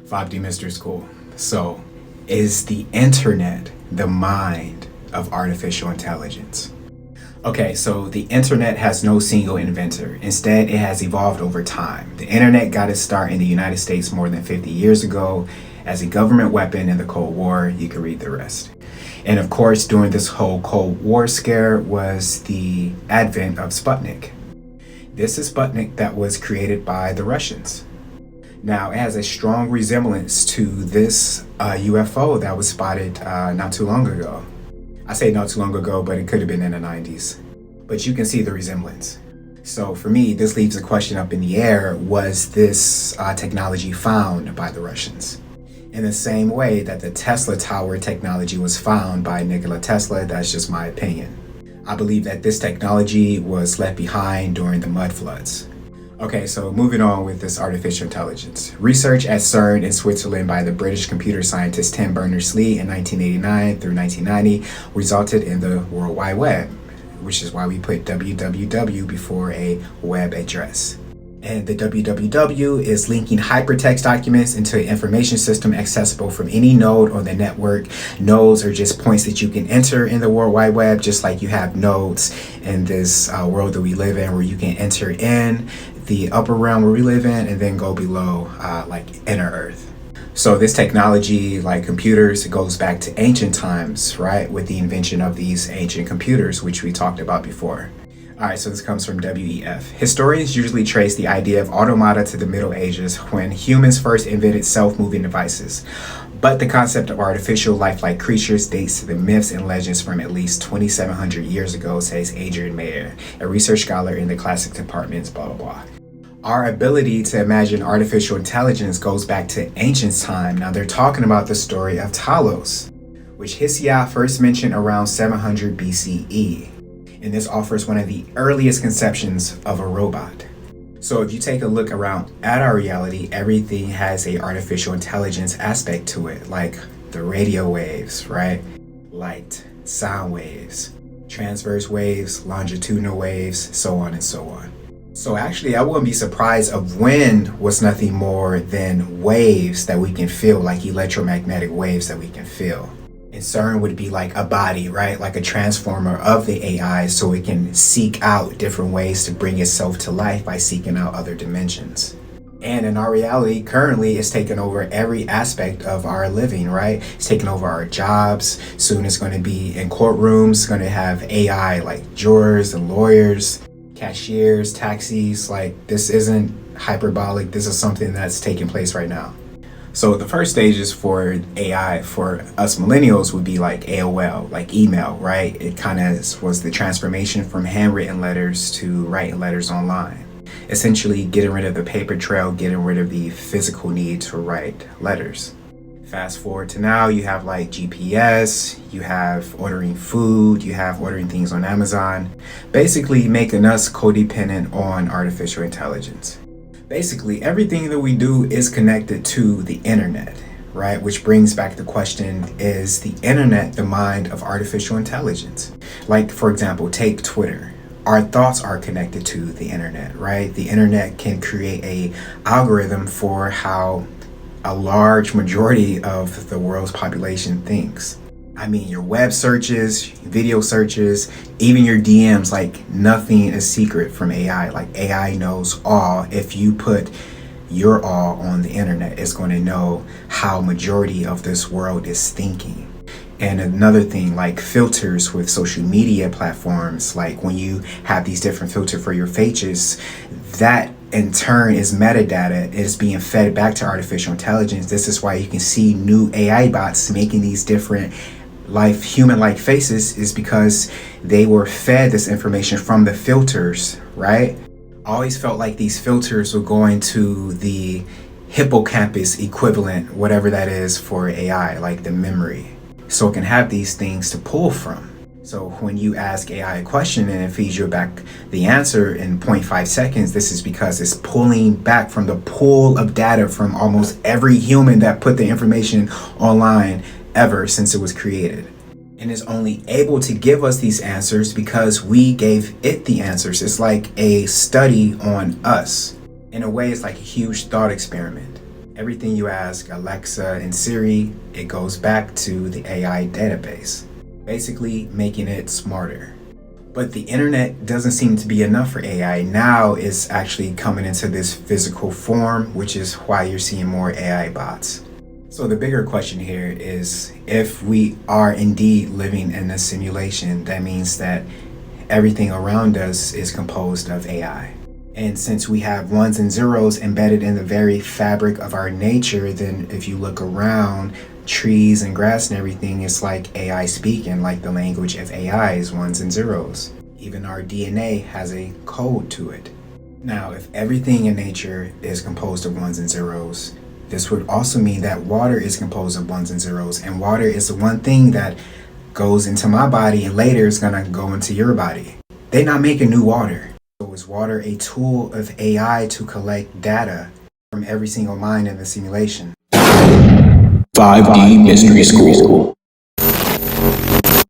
5D Mr. School. So, is the internet the mind of artificial intelligence? Okay, so the internet has no single inventor. Instead, it has evolved over time. The internet got its start in the United States more than 50 years ago as a government weapon in the Cold War. You can read the rest. And of course, during this whole Cold War scare was the advent of Sputnik. This is Sputnik that was created by the Russians. Now, it has a strong resemblance to this UFO that was spotted not too long ago. I say not too long ago, but it could have been in the 90s. But you can see the resemblance. So for me, this leaves a question up in the air. Was this technology found by the Russians? In the same way that the Tesla Tower technology was found by Nikola Tesla, that's just my opinion. I believe that this technology was left behind during the mud floods. Okay, so moving on with this artificial intelligence. Research at CERN in Switzerland by the British computer scientist Tim Berners-Lee in 1989 through 1990 resulted in the World Wide Web, which is why we put www before a web address. And the www is linking hypertext documents into an information system accessible from any node on the network. Nodes are just points that you can enter in the World Wide Web, just like you have nodes in this world that we live in, where you can enter in the upper realm where we live in and then go below, like inner Earth. So this technology, like computers, it goes back to ancient times, right? With the invention of these ancient computers, which we talked about before. All right, so this comes from WEF. Historians usually trace the idea of automata to the Middle Ages when humans first invented self-moving devices. But the concept of artificial lifelike creatures dates to the myths and legends from at least 2,700 years ago, says Adrian Mayer, a research scholar in the classic departments, blah, blah, blah. Our ability to imagine artificial intelligence goes back to ancient time. Now they're talking about the story of Talos, which Hesiod first mentioned around 700 BCE. And this offers one of the earliest conceptions of a robot. So if you take a look around at our reality, everything has a artificial intelligence aspect to it, like the radio waves, right? Light, sound waves, transverse waves, longitudinal waves, so on and so on. So actually, I wouldn't be surprised of wind was nothing more than waves that we can feel, like electromagnetic waves that we can feel. And CERN would be like a body, right? Like a transformer of the AI, so it can seek out different ways to bring itself to life by seeking out other dimensions. And in our reality, currently, it's taken over every aspect of our living, right? It's taken over our jobs. Soon it's going to be in courtrooms, it's going to have AI like jurors and lawyers, cashiers, taxis. Like, this isn't hyperbolic. This is something that's taking place right now. So the first stages for AI for us millennials would be like AOL, like email, right? It kind of was the transformation from handwritten letters to writing letters online. Essentially getting rid of the paper trail, getting rid of the physical need to write letters. Fast forward to now, you have like GPS, you have ordering food, you have ordering things on Amazon, basically making us codependent on artificial intelligence. Basically, everything that we do is connected to the internet, right? Which brings back the question, is the internet the mind of artificial intelligence? Like, for example, take Twitter. Our thoughts are connected to the internet, right? The internet can create a algorithm for how a large majority of the world's population thinks. I mean, your web searches, video searches, even your DMs, like nothing is secret from AI. Like AI knows all. If you put your all on the internet, it's going to know how majority of this world is thinking. And another thing, like filters with social media platforms, like when you have these different filters for your faces, that in turn is metadata. It's being fed back to artificial intelligence. This is why you can see new AI bots making these different human-like faces, is because they were fed this information from the filters, right? I always felt like these filters were going to the hippocampus equivalent, whatever that is for AI, like the memory, so it can have these things to pull from. So when you ask AI a question and it feeds you back the answer in 0.5 seconds, this is because it's pulling back from the pool of data from almost every human that put the information online ever since it was created. And is only able to give us these answers because we gave it the answers. It's like a study on us. In a way, it's like a huge thought experiment. Everything you ask Alexa and Siri, it goes back to the AI database, basically making it smarter. But the internet doesn't seem to be enough for AI. Now it's actually coming into this physical form, which is why you're seeing more AI bots. So the bigger question here is, if we are indeed living in a simulation, that means that everything around us is composed of AI. And since we have ones and zeros embedded in the very fabric of our nature, then if you look around, trees and grass and everything, it's like AI speaking, like the language of AI is ones and zeros. Even our DNA has a code to it. Now, if everything in nature is composed of ones and zeros, this would also mean that water is composed of ones and zeros, and water is the one thing that goes into my body and later is gonna go into your body. They're not making new water. So is water a tool of AI to collect data from every single mind in the simulation? 5D Mystery School.